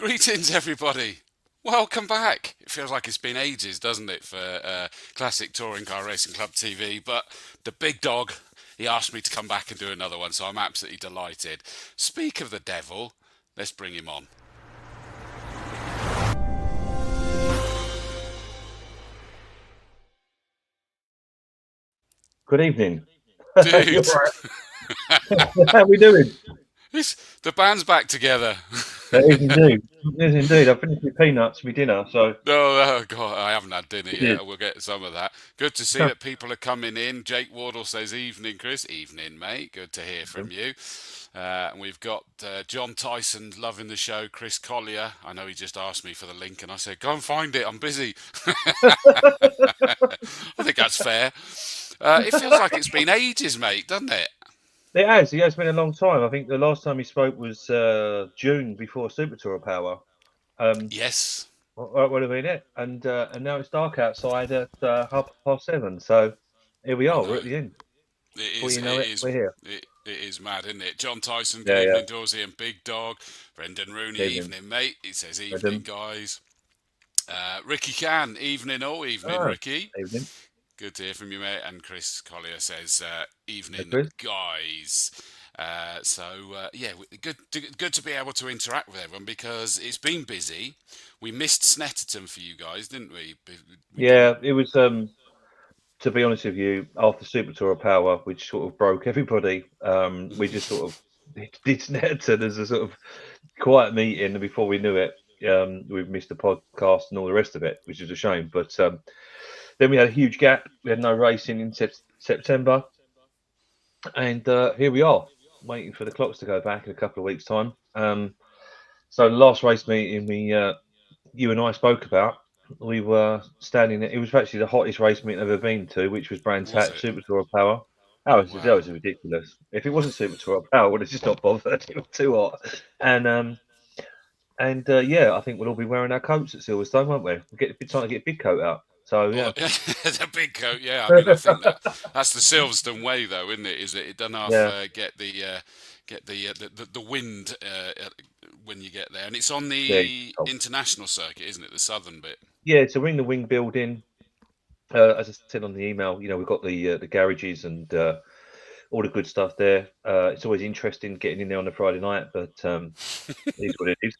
Greetings, everybody. Welcome back. It feels like it's been ages, doesn't it, for Classic Touring Car Racing Club TV? But the big dog, he asked me to come back and do another one, so I'm absolutely delighted. Speak of the devil, let's bring him on. Good evening. Dude, How we doing? the band's back together. It is indeed. It is indeed. I finished with peanuts for my dinner, so Oh, God, I haven't had dinner it is. yet. We'll get some of that. Good to see that people are coming in. Jake Wardle says, evening, Chris. Evening, mate. Good to hear from you. And we've got John Tyson loving the show. Chris Collier. I know he just asked me for the link, and I said, go and find it. I'm busy. I think that's fair. It feels like it's been ages, mate, doesn't it? It has. It has been a long time. I think the last time we spoke was June before Super Tour of Power. Yes. What would have been it? And now it's dark outside at 7:30. So here we are. We're at the end. It Before is. you know it, we're here. It is mad, isn't it? John Tyson, good Yeah, evening, Dawesy and Big Dog. Brendan Rooney, Evening. evening, mate. He says, evening, Brendan. guys. Ricky Can, evening, all evening, Oh, Ricky. evening. Good to hear from you, mate. And Chris Collier says, evening, Chris. guys. Good to be able to interact with everyone because it's been busy. We missed Snetterton for you guys, didn't we? Yeah, it was. To be honest with you, after Super Tour of Power, which sort of broke everybody, we just sort of did Snetterton as a sort of quiet meeting, and before we knew it, we've missed the podcast and all the rest of it, which is a shame. But then we had a huge gap. We had no racing in September, and here we are, waiting for the clocks to go back in a couple of weeks' time. So the last race meeting you and I spoke about, we were standing there. It was actually the hottest race meeting I've ever been to, which was Brands Was Hatch it? Super Tour of Power. That Wow. was ridiculous. If it wasn't Super Tour of Power, I would have just not bothered. It was too hot. And yeah, I think we'll all be wearing our coats at Silverstone, won't we? It's time to get a big coat out. So yeah, The big coat, yeah. I mean, I think that's the Silverstone way, though, isn't it? Is it doesn't half yeah, get the wind when you get there, and it's on yeah, the international circuit, isn't it? The southern bit. yeah. So we're in the wing building. As I said on the email, we've got the garages and all the good stuff there. It's always interesting getting in there on a Friday night, but it is what it is.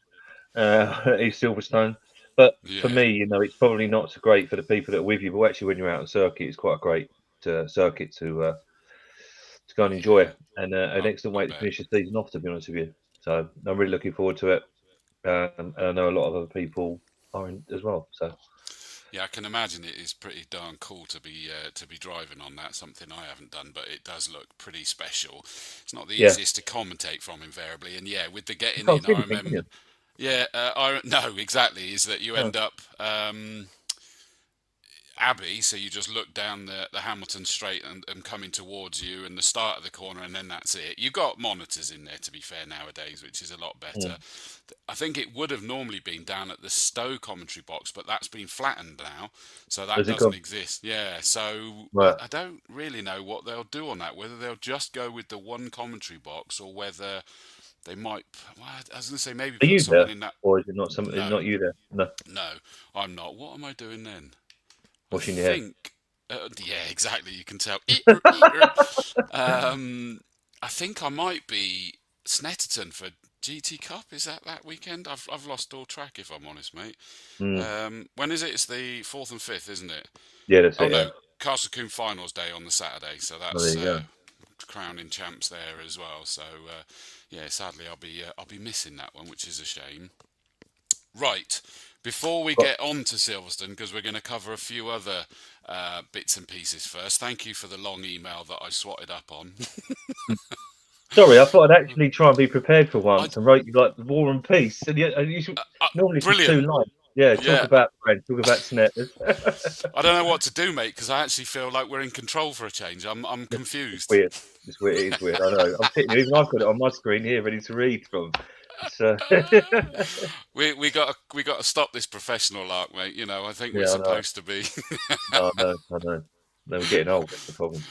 It's Silverstone. But for Yeah. me, it's probably not so great for the people that are with you. But actually, when you're out on circuit, it's quite a great circuit to go and enjoy, Yeah. and an excellent I way to bet. finish the season off. To be honest with you, so I'm really looking forward to it. And I know a lot of other people are as well. So Yeah, I can imagine it is pretty darn cool to be driving on that. Something I haven't done, but it does look pretty special. It's not the yeah, easiest to commentate from invariably, and yeah, with the you getting can't in, see I anything, can remember. you? Yeah, no, exactly. Is that you No. end up Abbey, so you just look down the Hamilton Straight and coming towards you, and the start of the corner, and then that's it. You've got monitors in there, to be fair, nowadays, which is a lot better. Mm. I think it would have normally been down at the Stowe commentary box, but that's been flattened now, so that Has it doesn't gone? exist. Yeah, so Right. I don't really know what they'll do on that, whether they'll just go with the one commentary box or whether they might. Well, I was going to say maybe Are put you someone there, in that. or is it not something? No, Not you there? No, no, I'm not. What am I doing then? I washing your hair. think. Yeah, exactly. You can tell. I think I might be Snetterton for GT Cup. Is that weekend? I've lost all track, if I'm honest, mate. Mm. When is it? It's the 4th and 5th, isn't it? Yeah, that's Oh it. no, Yeah. Castle Coombe Finals Day on the Saturday, so Oh, there that's you go. crowning champs there as well. So yeah, sadly I'll be missing that one, which is a shame. Right, before we But, get on to Silverstone, because we're going to cover a few other bits and pieces first. Thank you for the long email that I swatted up on. sorry, I thought I'd actually try and be prepared for I, once and wrote you like the War and Peace. And normally it's just two Brilliant. lines. Yeah, talk Yeah, about friends, talk about Snetters. I don't know what to do, mate, because I actually feel like we're in control for a change. I'm It's confused. weird. It's weird. It is weird. I know. I'm sitting here, even I've got it on my screen here, ready to read from. So We got to stop this professional lark, mate. I think we're yeah, I know. supposed to be. I know. I know. No, we're getting old. That's the problem.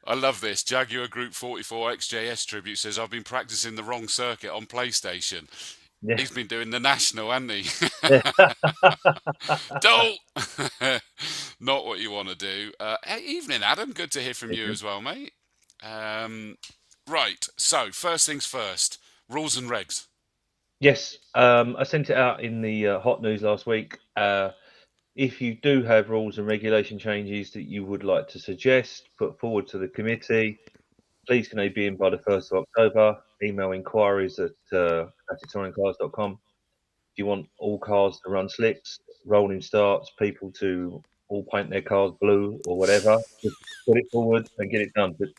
I love this. Jaguar Group 44 XJS tribute says I've been practicing the wrong circuit on PlayStation. Yeah. He's been doing the national, hasn't he? Yeah. Don't. Not what you want to do. Hey, evening, Adam. Good to hear from you as well, mate. Right. So, first things first. Rules and regs. Yes, I sent it out in the hot news last week. If you do have rules and regulation changes that you would like to suggest, put forward to the committee, please can they be in by the 1st of October? Email inquiries at classictouringcars.com. If you want all cars to run slicks, rolling starts, people to all paint their cars blue or whatever, just put it forward and get it done. But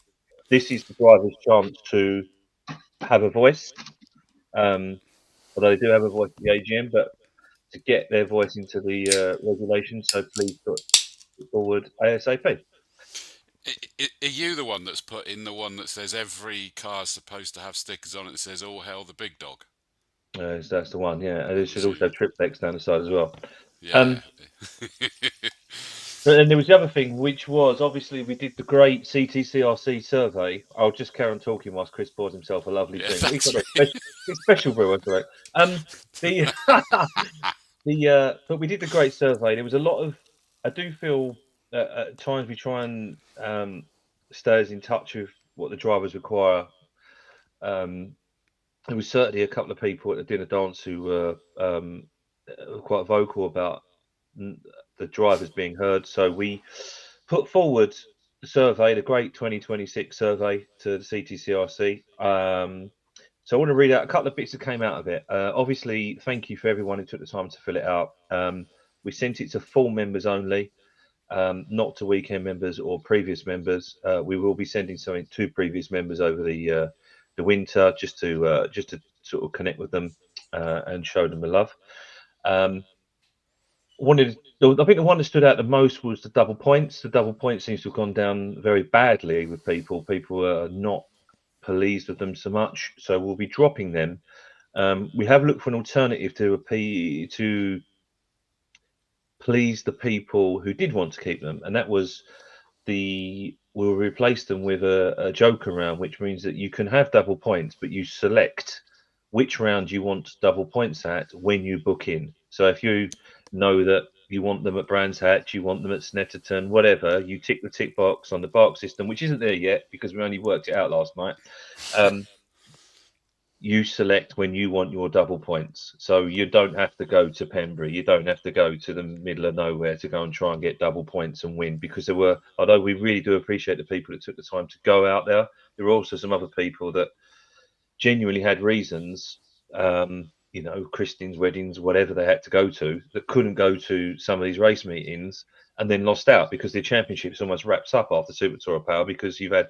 this is the driver's chance to have a voice. Although they do have a voice at the AGM, but to get their voice into the regulations. So please put it forward ASAP. Are you the one that's put in the one that says every car's supposed to have stickers on it that says "All hail the big dog"? So that's the one, yeah. And That it should was also you. have triplex down the side as well. Yeah. But then there was the other thing, which was obviously we did the great CTCRC survey. I'll just carry on talking whilst Chris pours himself a lovely Yeah, drink. He's thanks, got a mate. special brew, I correct. The but we did the great survey. There was a lot of. I do feel that at times we try and stay as in touch with what the drivers require. There was certainly a couple of people at the dinner dance who were quite vocal about the drivers being heard. So we put forward the survey, the Great 2026 survey to the CTCRC. So I want to read out a couple of bits that came out of it. Obviously, thank you for everyone who took the time to fill it out. We sent it to full members only, not to weekend members or previous members. We will be sending something to previous members over the winter just to sort of connect with them and show them the love. I think the one that stood out the most was the double points. The double points seems to have gone down very badly with people. People are not pleased with them so much, so we'll be dropping them. We have looked for an alternative to please the people who did want to keep them, and that was we'll replace them with a joker round, which means that you can have double points, but you select which round you want double points at when you book in. So if you know that you want them at Brands Hatch, you want them at Snetterton, whatever, you tick the tick box on the Bark system, which isn't there yet because we only worked it out last night. You select when you want your double points. So you don't have to go to Pembrey. You don't have to go to the middle of nowhere to go and try and get double points and win, because there were, although we really do appreciate the people that took the time to go out there were also some other people that genuinely had reasons, christenings, weddings, whatever they had to go to, that couldn't go to some of these race meetings and then lost out because the championship's almost wraps up after Super Tour of Power because you've had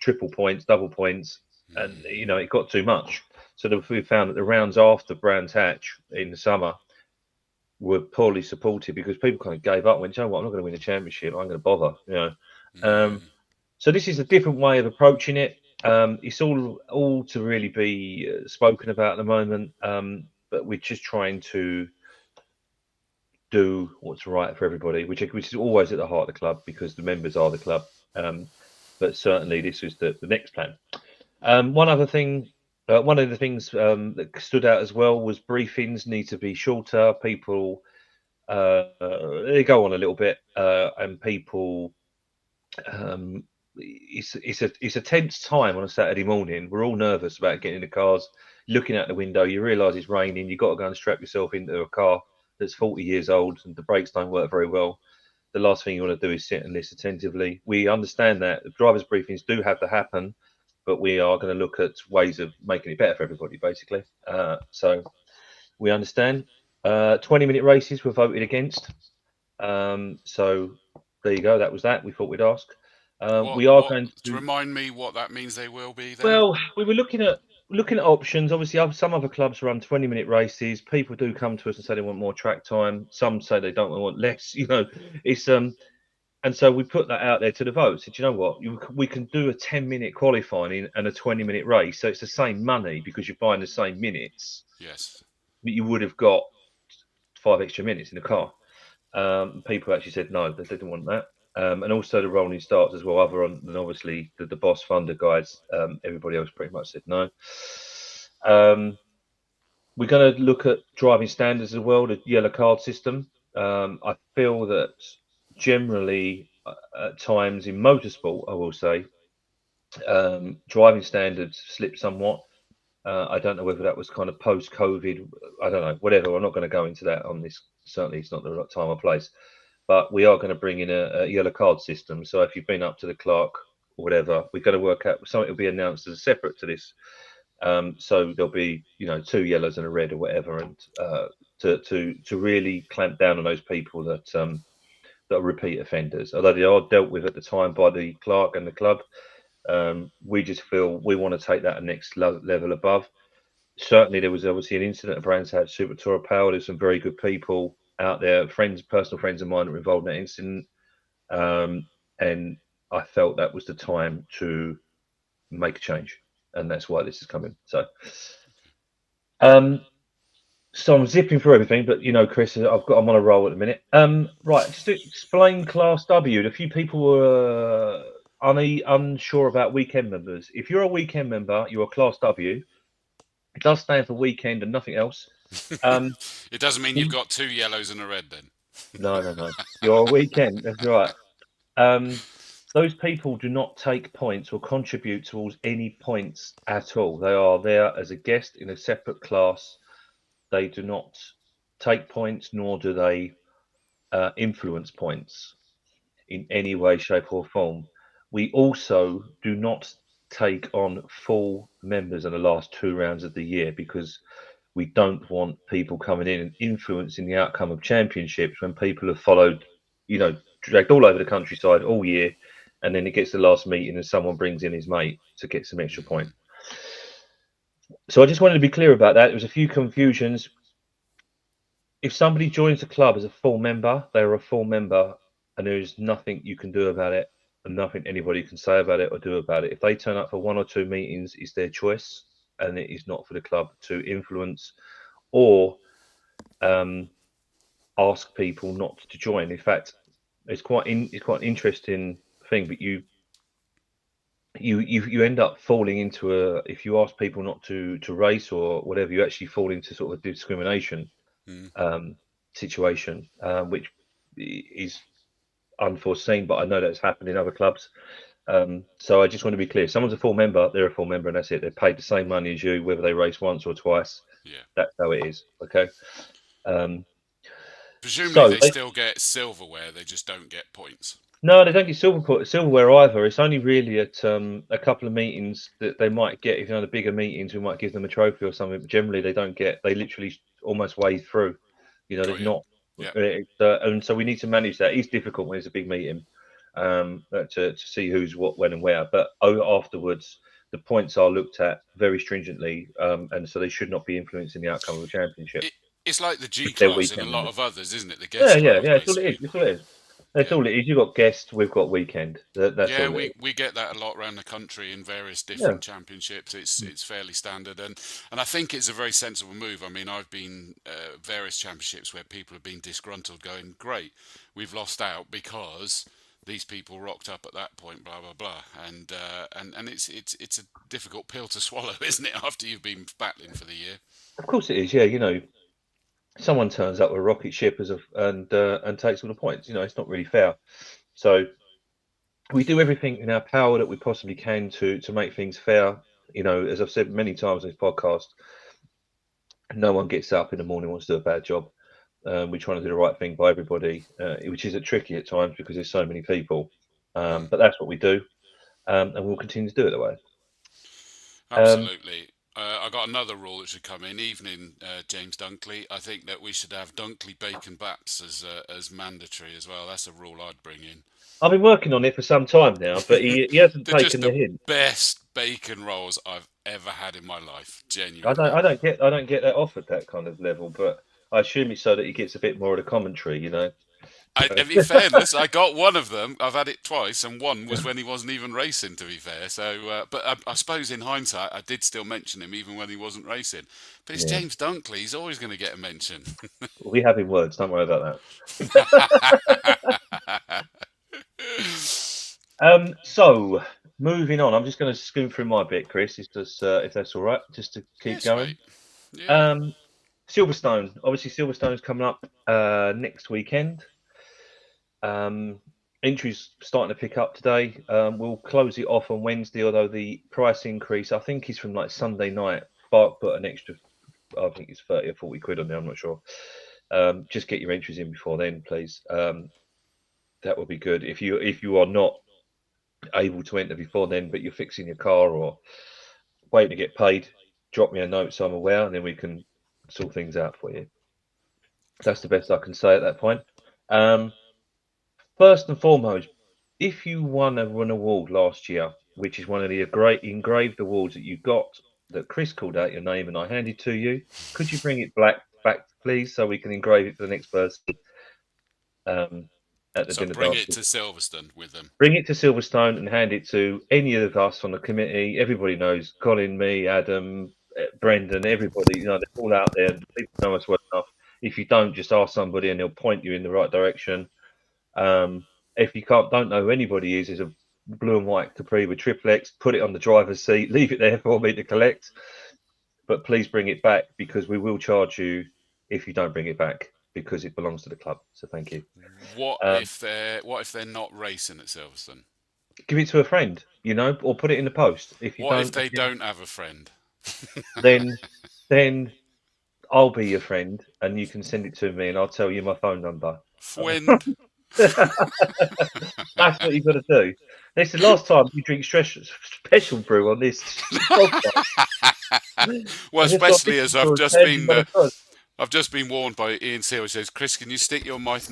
triple points, double points, and it got too much. So we found that the rounds after Brands Hatch in the summer were poorly supported because people kind of gave up and went, you know what, I'm not going to win a championship, I'm going to bother, So this is a different way of approaching it. It's all to really be spoken about at the moment, but we're just trying to do what's right for everybody, which is always at the heart of the club because the members are the club. But certainly this was the next plan. One of the things that stood out as well was briefings need to be shorter. People they go on a little bit, and people. It's a tense time on a Saturday morning. We're all nervous about getting in the cars, looking out the window. You realise it's raining. You've got to go and strap yourself into a car that's 40 years old and the brakes don't work very well. The last thing you want to do is sit and listen attentively. We understand that the drivers' briefings do have to happen, but we are going to look at ways of making it better for everybody, basically. So we understand. 20-minute races were voted against. So there you go. That was that. We thought we'd ask. We are going to remind me what that means they will be then? Well, we were looking at options. Obviously, some other clubs run 20-minute races. People do come to us and say they want more track time. Some say they don't want less. It's and so we put that out there to the vote. Said, you know what, we can do a 10-minute qualifying and a 20-minute race. So it's the same money because you're buying the same minutes. Yes. But you would have got 5 extra minutes in the car. People actually said no, they didn't want that. And also the rolling starts as well, other than obviously the Boss Thunder guys. Everybody else pretty much said no. we're going to look at driving standards as well, the yellow card system. I feel that generally, at times in motorsport, I will say, driving standards slip somewhat. I don't know whether that was kind of post-COVID. I don't know, whatever. I'm not going to go into that on this. Certainly, it's not the right time or place. But we are going to bring in a yellow card system. So if you've been up to the clerk or whatever, we're going to work out something will be announced as separate to this. So there'll be, 2 yellows and a red or whatever, and to really clamp down on those people that are repeat offenders. Although they are dealt with at the time by the clerk and the club, we just feel we want to take that next level above. Certainly, there was obviously an incident at Brands Hatch Super Tour of Power. There's some very good people out there, personal friends of mine that were involved in that incident, and I felt that was the time to make a change, and that's why this is coming. So, so I'm zipping through everything, but Chris, I'm on a roll at the minute. Right, just to explain Class W. A few people were unsure about weekend members. If you're a weekend member, you're a Class W. It does stand for weekend and nothing else. It doesn't mean you've got 2 yellows and a red then. No. You're a weekend. That's right. Those people do not take points or contribute towards any points at all. They are there as a guest in a separate class. They do not take points, nor do they influence points in any way, shape, or form. We also do not take on full members in the last 2 rounds of the year because we don't want people coming in and influencing the outcome of championships when people have followed, dragged all over the countryside all year, and then it gets the last meeting and someone brings in his mate to get some extra point. So I just wanted to be clear about that. There was a few confusions. If somebody joins the club as a full member, they're a full member, and there is nothing you can do about it, and nothing anybody can say about it or do about it. If they turn up for 1 or 2 meetings, it's their choice, and it is not for the club to influence or ask people not to join. In fact, it's quite an interesting thing, but you end up falling into if you ask people not to race or whatever, you actually fall into sort of a discrimination situation, which is unforeseen, but I know that's happened in other clubs. So I just want to be clear: if someone's a full member, they're a full member, and that's it. They're paid the same money as you, whether they race once or twice. Yeah, that's how it is. Okay. Presumably, they still get silverware; they just don't get points. No, they don't get silverware either. It's only really at a couple of meetings that they might get. If the bigger meetings, we might give them a trophy or something. But generally, they don't get. They literally almost wade through. There's not. Yeah. And so we need to manage that. It's difficult when it's a big meeting to see who's what, when, and where. But afterwards, the points are looked at very stringently, and so they should not be influencing the outcome of the championship. It's like the G class and a lot of others, isn't it? The guest class, that's all it is. That's all it is. That's all it is. You've got guests, we've got weekend. That's all we get that a lot around the country in various different championships. It's fairly standard, and I think it's a very sensible move. I mean, I've been various championships where people have been disgruntled, going, "Great, we've lost out because these people rocked up at that point." Blah blah blah, and it's a difficult pill to swallow, isn't it? After you've been battling for the year. Of course it is. Yeah, someone turns up with a rocket ship and takes all the points. It's not really fair. So we do everything in our power that we possibly can to make things fair. As I've said many times in this podcast, no one gets up in the morning and wants to do a bad job. We're trying to do the right thing by everybody, which is tricky at times because there's so many people. But that's what we do, and we'll continue to do it that way. Absolutely. I got another rule that should come in. Evening, James Dunkley. I think that we should have Dunkley bacon bats as mandatory as well. That's a rule I'd bring in. I've been working on it for some time now, but he hasn't taken the hint. Best bacon rolls I've ever had in my life. Genuinely. I don't get that off at that kind of level, but I assume it's so that he gets a bit more of the commentary, In fairness, I got one of them. I've had it twice, and one was when he wasn't even racing. To be fair, so but I suppose in hindsight, I did still mention him even when he wasn't racing. But it's James Dunkley; he's always going to get a mention. We have in words. Don't worry about that. So moving on, I'm just going to scoot through my bit, Chris. It's just if that's all right, just to keep going. Yeah. Silverstone. Obviously, Silverstone's coming up next weekend. Entries starting to pick up today. We'll close it off on Wednesday, although the price increase, I think, is from like Sunday night. Bark put an extra, I think it's 30 or 40 quid on there, I'm not sure. Just get your entries in before then, please. That would be good. If you are not able to enter before then, but you're fixing your car or waiting to get paid, drop me a note so I'm aware, and then we can sort things out for you. That's the best I can say at that point. First and foremost, if you won an award last year, which is one of the great engraved awards that you got, that Chris called out your name and I handed to you, could you bring it back, please, so we can engrave it for the next person at the dinner bring dance? it to Silverstone with them. Bring it to Silverstone and hand it to any of us on the committee. Everybody knows Colin, me, Adam, Brendan, everybody. They're all out there. People know us well enough. If you don't, just ask somebody and they'll point you in the right direction. If you don't know who anybody is, there's a blue and white Capri with triple X. Put it on the driver's seat. Leave it there for me to collect. But please bring it back, because we will charge you if you don't bring it back, because it belongs to the club. So thank you. What if they're not racing at Silverstone? Give it to a friend, or put it in the post. If they don't have a friend? then I'll be your friend, and you can send it to me, and I'll tell you my phone number. Friend. That's what you've got to do. This is the last time you drink special brew on this podcast. Well, especially as I've just been warned by Ian Seal, who says, "Chris, can you stick your mic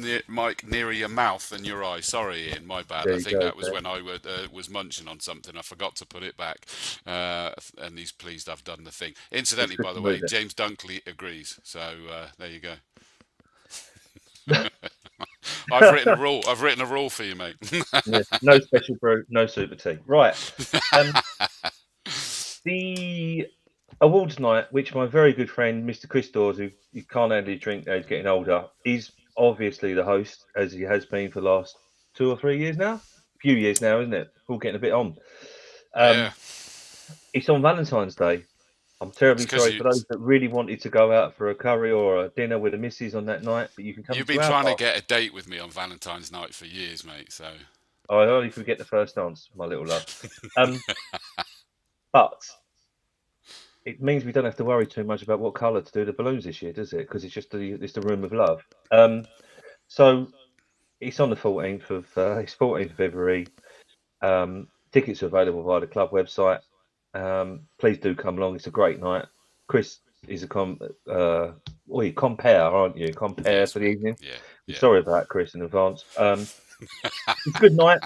nearer your mouth than your eye?" Sorry, Ian, my bad. I think that was when I was munching on something. I forgot to put it back, and he's pleased I've done the thing. Incidentally, by the way, James Dunkley agrees. So there you go. I've written a rule for you, mate. Yeah, no special brew, no super tea. Right. The awards night, which my very good friend Mr. Chris Dawes, who you can't handle his drink now, he's getting older, is obviously the host, as he has been for the last 2 or 3 years now. A few years now, isn't it? All getting a bit on. Yeah. It's on Valentine's Day. I'm terribly sorry for those that really wanted to go out for a curry or a dinner with the missus on that night, but you can come. You've been trying to get a date with me on Valentine's night for years, mate. So I only forget the first dance, my little love. But it means we don't have to worry too much about what colour to do the balloons this year, does it? Because it's just the room of love. So it's on the 14th of February. Tickets are available via the club website. Please do come along. It's a great night. Chris is a compare, aren't you? Compare for the evening. Yeah. Sorry about that, Chris, in advance. It's a good night,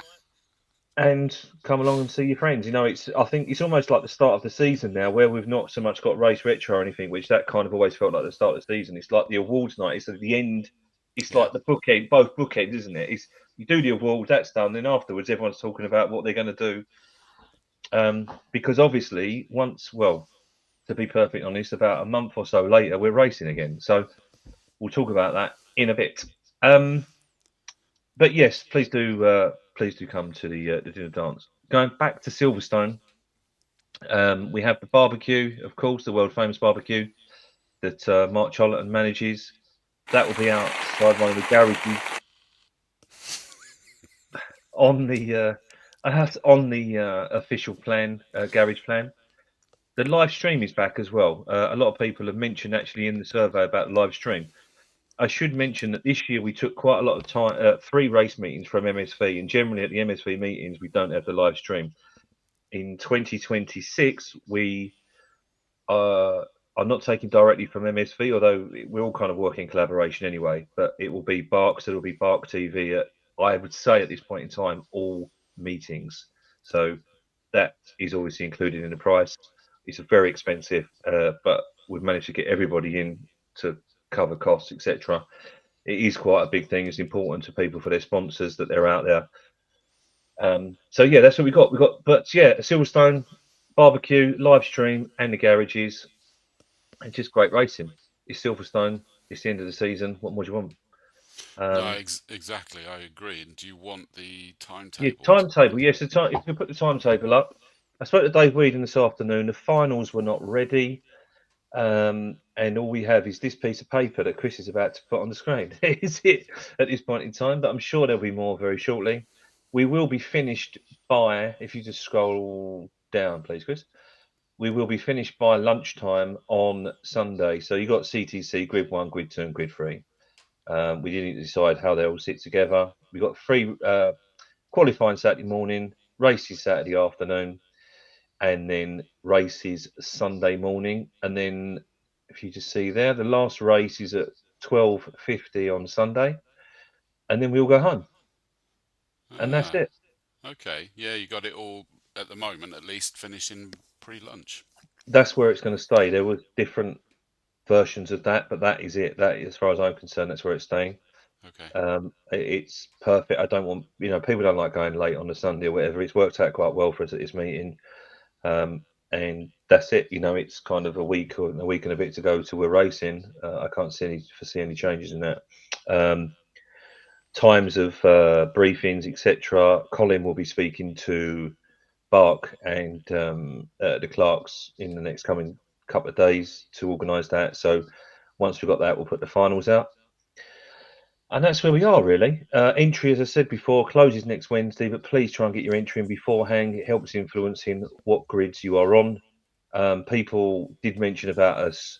and come along and see your friends. I think it's almost like the start of the season now, where we've not so much got race retro or anything, which that kind of always felt like the start of the season. It's like the awards night. It's at the end. It's like the bookend, both bookends, isn't it? You do the awards, that's done. Then afterwards, everyone's talking about what they're going to do. Because obviously, to be perfectly honest, about a month or so later, we're racing again. So we'll talk about that in a bit. But yes, please do come to the dinner dance. Going back to Silverstone, we have the barbecue, of course, the world famous barbecue that Mark Chollerton manages. That will be outside one of the garages on the official plan, garage plan. The live stream is back as well. A lot of people have mentioned actually in the survey about the live stream. I should mention that this year we took quite a lot of time, 3 race meetings from MSV, and generally at the MSV meetings we don't have the live stream. In 2026 we are not taking directly from MSV, although we're all kind of working in collaboration anyway, but it will be Bark, so it'll be Bark TV at, I would say at this point in time, all meetings. So that is obviously included in the price. It's very expensive, but we've managed to get everybody in to cover costs, etc. It is quite a big thing. It's important to people for their sponsors that they're out there. So yeah, that's what we got. But yeah, Silverstone barbecue, live stream, and the garages, and just great racing. It's Silverstone. It's the end of the season. What more do you want? No, exactly. I agree. And do you want the timetable? Yeah, timetable. Yes, if we put the timetable up. I spoke to Dave Whedon this afternoon. The finals were not ready. And all we have is this piece of paper that Chris is about to put on the screen. Is it at this point in time? But I'm sure there'll be more very shortly. We will be finished by, if you just scroll down, please, Chris. We will be finished by lunchtime on Sunday. So you got CTC Grid 1, Grid 2, and Grid 3. We didn't decide how they all sit together. We got 3 qualifying Saturday morning, races Saturday afternoon, and then races Sunday morning. And then, if you just see there, the last race is at 12:50 on Sunday, and then we all go home, and that's Ah, it. okay. Yeah, you got it all at the moment, at least finishing pre-lunch. That's where it's going to stay. There were different versions of that, but that is it. That, as far as I'm concerned, that's where it's staying. Okay. It's perfect. I don't want, people don't like going late on a Sunday or whatever. It's worked out quite well for us at this meeting. And that's it. It's kind of a week and a bit to go till we're racing. I can't foresee any changes in that. Times of briefings, etc. Colin will be speaking to Bark and the Clarks in the next coming couple of days to organise that. So once we've got that, we'll put the finals out. And that's where we are, really. Entry, as I said before, closes next Wednesday, but please try and get your entry in beforehand. It helps influencing what grids you are on. People did mention about us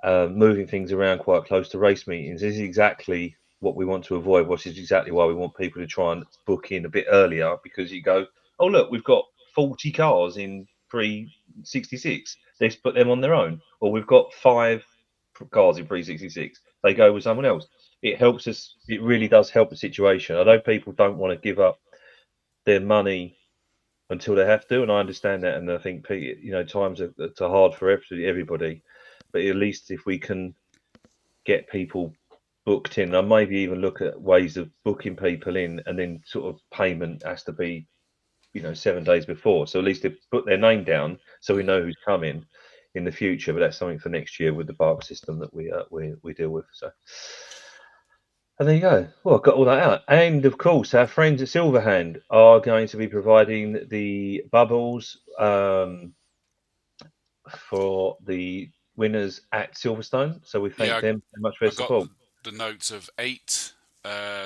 moving things around quite close to race meetings. This is exactly what we want to avoid, which is exactly why we want people to try and book in a bit earlier, because you go, oh, look, we've got 40 cars in pre-66. Let's put them on their own. Or we've got 5 cars in pre-66. They go with someone else. It helps us. It really does help the situation. I know people don't want to give up their money until they have to, and I understand that. And I think times are hard for everybody, but at least if we can get people booked in, and maybe even look at ways of booking people in, and then sort of payment has to be 7 days before, so at least they put their name down so we know who's coming in the future. But that's something for next year with the bark system that we deal with. So. And there you go. Well, I've got all that out. And of course, our friends at Silverhand are going to be providing the bubbles for the winners at Silverstone. So we thank Yeah, them very much for I their got support. the notes of 8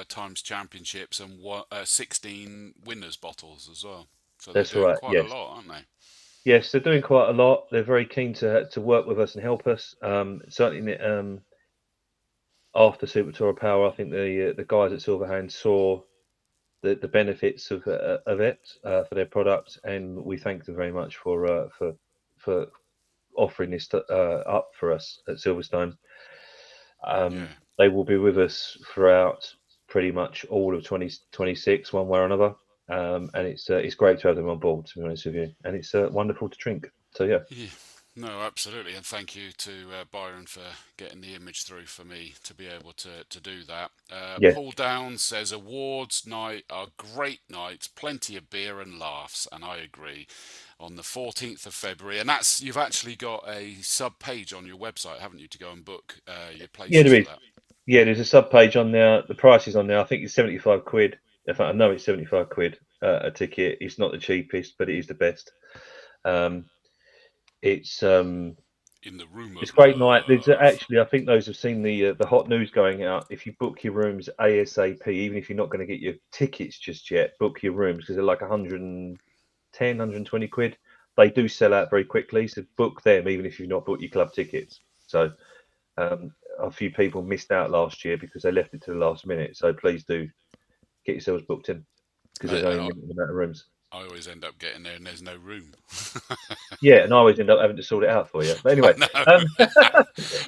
times championships and 16 winners bottles as well. So they're That's doing right. quite a Yes. lot, aren't they? Yes, they're doing quite a lot. They're very keen to work with us and help us. Certainly, after Super Tour of Power, I think the guys at Silverhand saw the benefits of it for their product, and we thank them very much for offering this up for us at Silverstone. Yeah. They will be with us throughout pretty much all of 2026, one way or another. And it's great to have them on board, to be honest with you, and it's wonderful to drink. So yeah. Yeah. No, absolutely, and thank you to Byron for getting the image through for me to be able to do that. Yeah, Paul Downs says awards night are great nights, plenty of beer and laughs, and I agree. On the 14th of February, and you've actually got a sub page on your website, haven't you, to go and book your yeah, places there for is. that? Yeah, there's a sub page on there. The price is on there. I think it's 75 quid. In fact, I know it's 75 quid a ticket. It's not the cheapest, but it is the best. Um, it's In the room it's of a great night. There's love. actually, I think those have seen the hot news going out. If you book your rooms ASAP, even if you're not going to get your tickets just yet, book your rooms, because they're like 110, 120 quid. They do sell out very quickly, so book them even if you've not booked your club tickets. So a few people missed out last year because they left it to the last minute. So please do get yourselves booked in, because there's only a I, limited amount of rooms. I always end up getting there and there's no room. Yeah, and I always end up having to sort it out for you. But I anyway, know.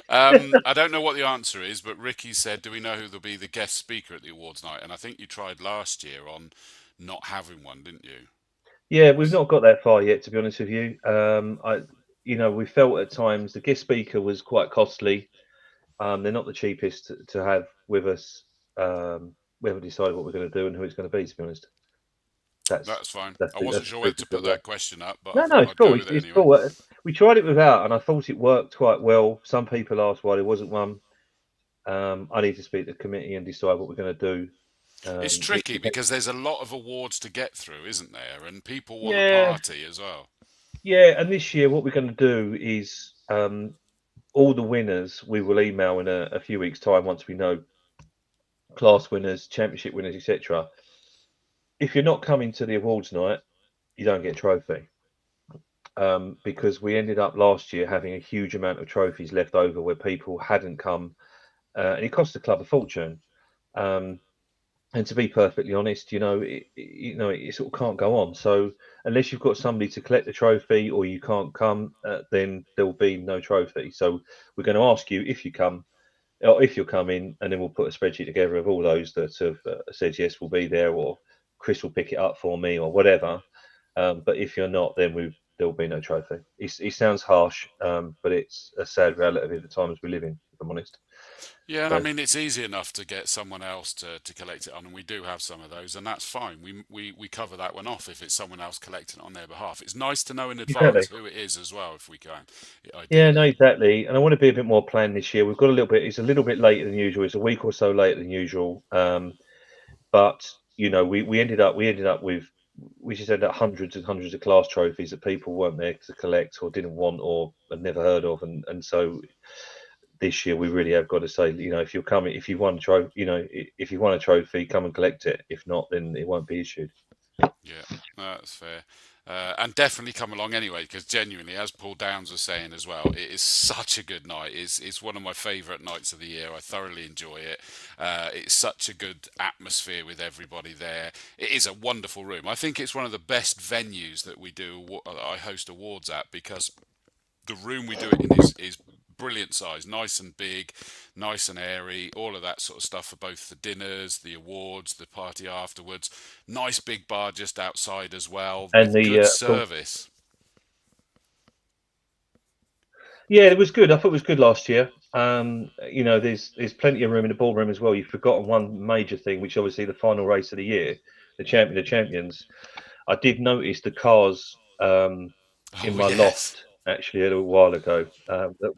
I don't know what the answer is, but Ricky said, "Do we know who will be the guest speaker at the awards night?" And I think you tried last year on not having one, didn't you? yeah, we've Was not got that far yet, to be honest with you. We felt at times the guest speaker was quite costly. They're not the cheapest to have with us. We haven't decided what we're going to do and who it's going to be. To be honest, that's that's fine. that's I the, wasn't that's the sure whether truth to of put that. that question up, but I No, no, thought it's I'd cool. go It's, with it it's anyway. cool. We tried it without, and I thought it worked quite well. Some people asked why there wasn't one. I need to speak to the committee and decide what we're going to do. It's It tricky depends. because there's a lot of awards to get through, isn't there? And people want a Yeah, party as well. yeah. And this year, what we're going to do is all the winners we will email in a few weeks' time once we know class winners, championship winners, etc. If you're not coming to the awards night, you don't get a trophy. Because we ended up last year having a huge amount of trophies left over where people hadn't come, and it cost the club a fortune. Um, and to be perfectly honest, it sort of can't go on. So unless you've got somebody to collect the trophy or you can't come, then there will be no trophy. So we're going to ask you if you come, or if you're coming, and then we'll put a spreadsheet together of all those that have said yes, we'll be there, or Chris will pick it up for me, or whatever. But if you're not, then there will be no trophy. It sounds harsh, but it's a sad reality of the times we live in, if I'm honest. Yeah, and I So, mean it's easy enough to get someone else to collect it on, and we do have some of those, and that's fine. We cover that one off if it's someone else collecting it on their behalf. It's nice to know in exactly. advance who it is as well, if we can, Yeah, no, ideally. exactly. And I want to be a bit more planned this year. We've got a little bit. It's a little bit later than usual. It's a week or so later than usual. But we just ended up hundreds and hundreds of class trophies that people weren't there to collect or didn't want or had never heard of, and so this year we really have got to say, if you're coming, if you won a trophy, if you won a trophy, come and collect it. If not, then it won't be issued. Yeah, no, that's fair. And definitely come along anyway, because genuinely, as Paul Downs was saying as well, it is such a good night. It's one of my favourite nights of the year. I thoroughly enjoy it. It's such a good atmosphere with everybody there. It is a wonderful room. I think it's one of the best venues that we do. I host awards at, because the room we do it in is brilliant size, nice and big, nice and airy, all of that sort of stuff for both the dinners, the awards, the party afterwards. Nice big bar just outside as well, And with the good cool. service. Yeah, it was good. I thought it was good last year. There's plenty of room in the ballroom as well. You've forgotten one major thing, which obviously the final race of the year, the champions. I did notice the cars in Oh my yes. loft actually a little while ago that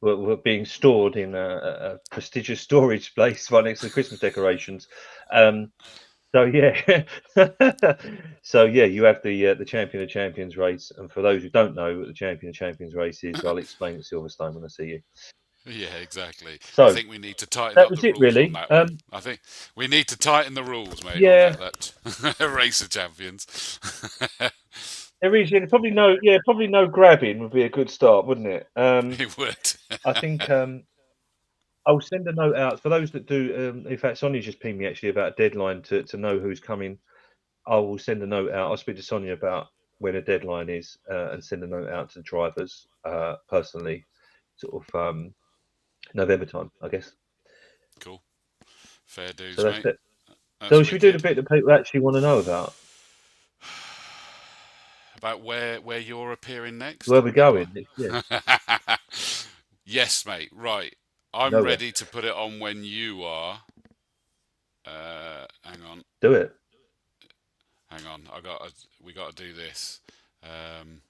were being stored in a prestigious storage place right next to the Christmas decorations. Um, so yeah, so yeah, you have the Champion of Champions race, and for those who don't know what the Champion of Champions race is, I'll explain at Silverstone when I see you. Yeah, exactly. I So think we need to tighten that up was the it, rules on really. that one. I think we need to tighten the rules, mate, on Yeah, that race of champions. there is probably no grabbing would be a good start, wouldn't it? It would. I think I'll send a note out for those that do. In fact, Sonia just pinged me actually about a deadline to know who's coming. I will send a note out. I'll speak to Sonia about when a deadline is and send a note out to the drivers personally, sort of November time, I guess. Cool. Fair So dues, that's mate. it. That's So should we do the wicked. bit that people actually want to know about? About where you're appearing next, Where we're or going next year? yes, mate. Right, I'm Nowhere. ready to put it on when you are. Do it. Hang on. We got to do this. Um,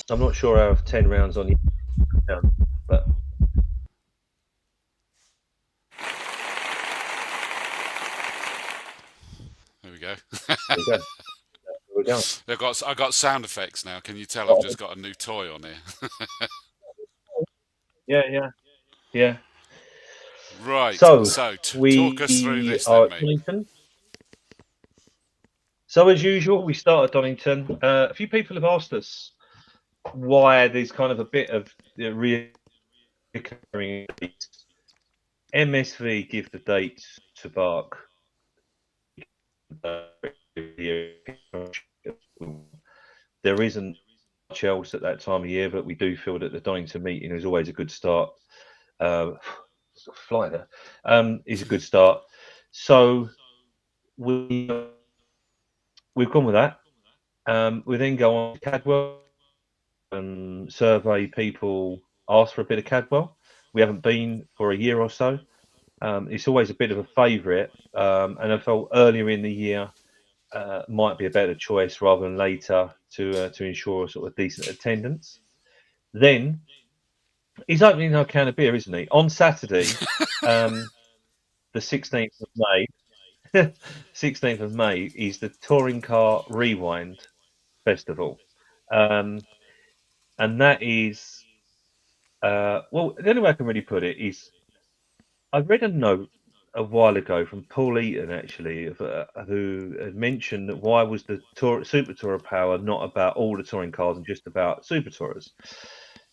I'm not sure I have 10 rounds on you, but there we go. there we go. We're going. I got sound effects now. Can you tell I've just got a new toy on here? Yeah, yeah, yeah. Right. So So talk us through we this are then, at mate. Donington. So as usual, we start at Donington. A few people have asked us why there's kind of a bit of recurring dates. MSV give the dates to Bark. There isn't much else at that time of year, but we do feel that the Donington meeting is always a good start. Fly there is a good start. So we've gone with that. We then go on to Cadwell and survey people, ask for a bit of Cadwell. We haven't been for a year or so. It's always a bit of a favourite, and I felt earlier in the year might be a better choice rather than later to ensure a sort of decent attendance. Then he's opening our can of beer, isn't he? On Saturday, the 16th of May. 16th of May is the Touring Car Rewind Festival. Um, and that is well, the only way I can really put it is I read a note a while ago from Paul Eaton actually, who had mentioned that why was the Super Tourer Power not about all the touring cars and just about Super Tourers?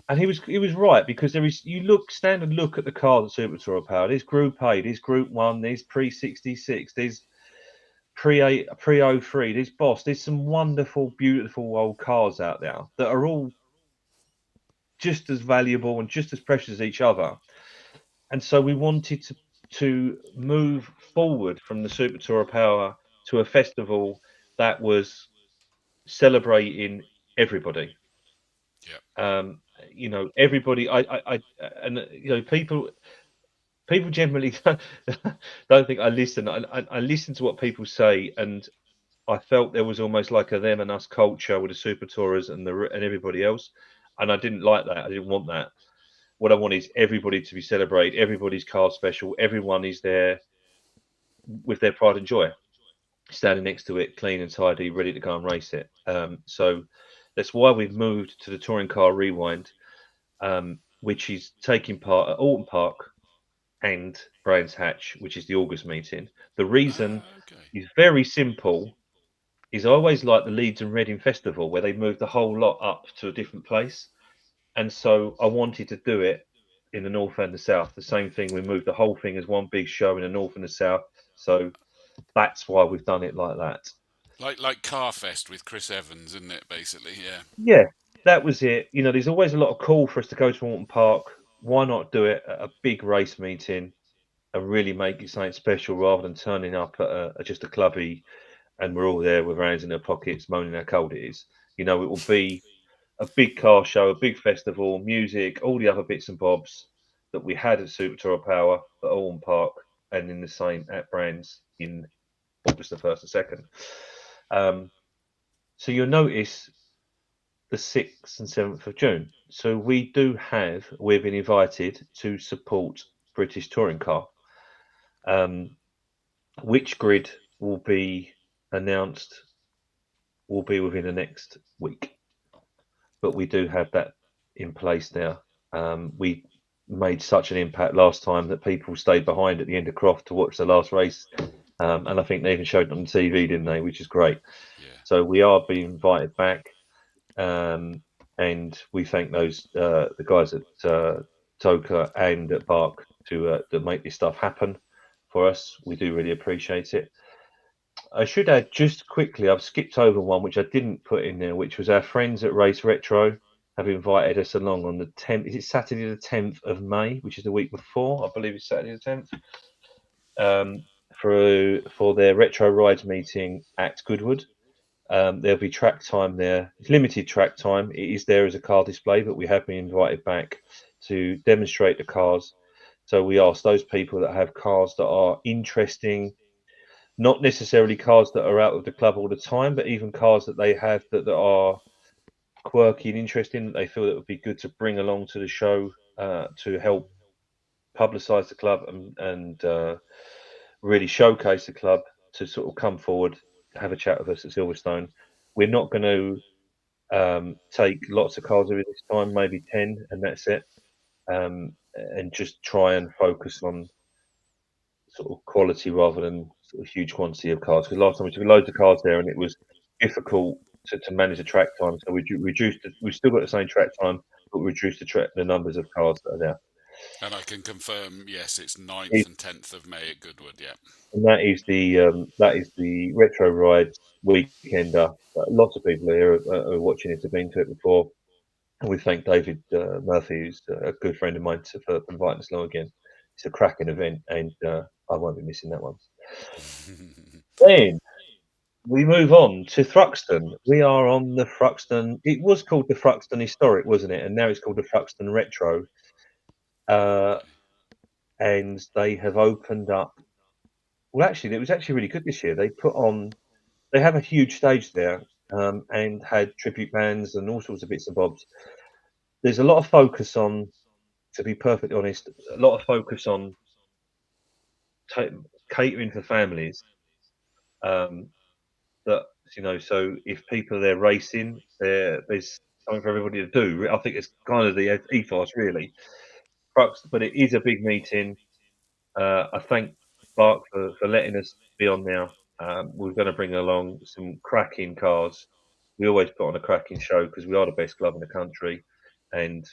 And he was right, because there is, you stand and look at the cars at Super Tourer Power. There's Group A, there's Group One, there's pre 66, there's pre 03, there's Boss. There's some wonderful, beautiful old cars out there that are all just as valuable and just as precious as each other. And so we wanted to move forward from the Super Tourer Power to a festival that was celebrating everybody. Yeah. Everybody. And people generally don't think I listen. I listen to what people say, and I felt there was almost like a them and us culture with the Super Tourers and everybody else, and I didn't like that. I didn't want that. What I want is everybody to be celebrated. Everybody's car special. Everyone is there with their pride and joy, standing next to it, clean and tidy, ready to go and race it. So that's why we've moved to the Touring Car Rewind, which is taking part at Alton Park and Brands Hatch, which is the August meeting. The reason Okay. is very simple. Is I always like the Leeds and Reading Festival, where they move the whole lot up to a different place, and so I wanted to do it in the north and the south. The same thing, we moved the whole thing as one big show in the north and the south. So that's why we've done it like that. Like Carfest with Chris Evans, isn't it? Basically, yeah. Yeah, that was it. There's always a lot of call for us to go to Alton Park. Why not do it at a big race meeting and really make it something special, rather than turning up at just a clubby and we're all there with our hands in our pockets moaning how cold it is. It will be a big car show, a big festival, music, all the other bits and bobs that we had at Super Tour Power at Alton Park, and in the same at Brands in August the 1st and 2nd. So you'll notice the 6th and 7th of June. So we've been invited to support British Touring Car. Which grid will be announced will be within the next week. But we do have that in place now. We made such an impact last time that people stayed behind at the end of Croft to watch the last race. And I think they even showed it on TV, didn't they? Which is great. Yeah. So we are being invited back. And we thank the guys at Toka and at Bark to make this stuff happen for us. We do really appreciate it. I should add just quickly, I've skipped over one which I didn't put in there, which was our friends at Race Retro have invited us along on the 10th. Is it Saturday the 10th of May, which is the week before? I believe it's Saturday the 10th. For their Retro Rides meeting at Goodwood. There'll be track time there. It's limited track time. It is there as a car display, but we have been invited back to demonstrate the cars. So we ask those people that have cars that are interesting, not necessarily cars that are out of the club all the time, but even cars that they have that are quirky and interesting, that they feel that would be good to bring along to the show to help publicise the club and really showcase the club, to sort of come forward, have a chat with us at Silverstone. We're not going to take lots of cars over this time, maybe 10, and that's it. And just try and focus on sort of quality rather than sort of huge quantity of cars. Because last time we took loads of cars there and it was difficult to manage the track time. So we've still got the same track time, but we reduced the numbers of cars that are there. And I can confirm, yes, it's 9th and 10th of May at Goodwood. Yeah. And that is the Retro Rides weekender. Lots of people here are watching it, have been to it before. And we thank David Murphy, who's a good friend of mine, for inviting us along again. It's a cracking event, and I won't be missing that one. Then we move on to Thruxton. We are on the Thruxton. It was called the Thruxton Historic, wasn't it? And now it's called the Thruxton Retro. And they have opened up. Well, actually, it was actually really good this year. They have a huge stage there, and had tribute bands and all sorts of bits and bobs. There's a lot of focus on, to be perfectly honest, a lot of focus on catering for families. That so if people are there racing, there's something for everybody to do. I think it's kind of the ethos, really. But it is a big meeting. I thank Mark for letting us be on now. We're going to bring along some cracking cars. We always put on a cracking show because we are the best club in the country, and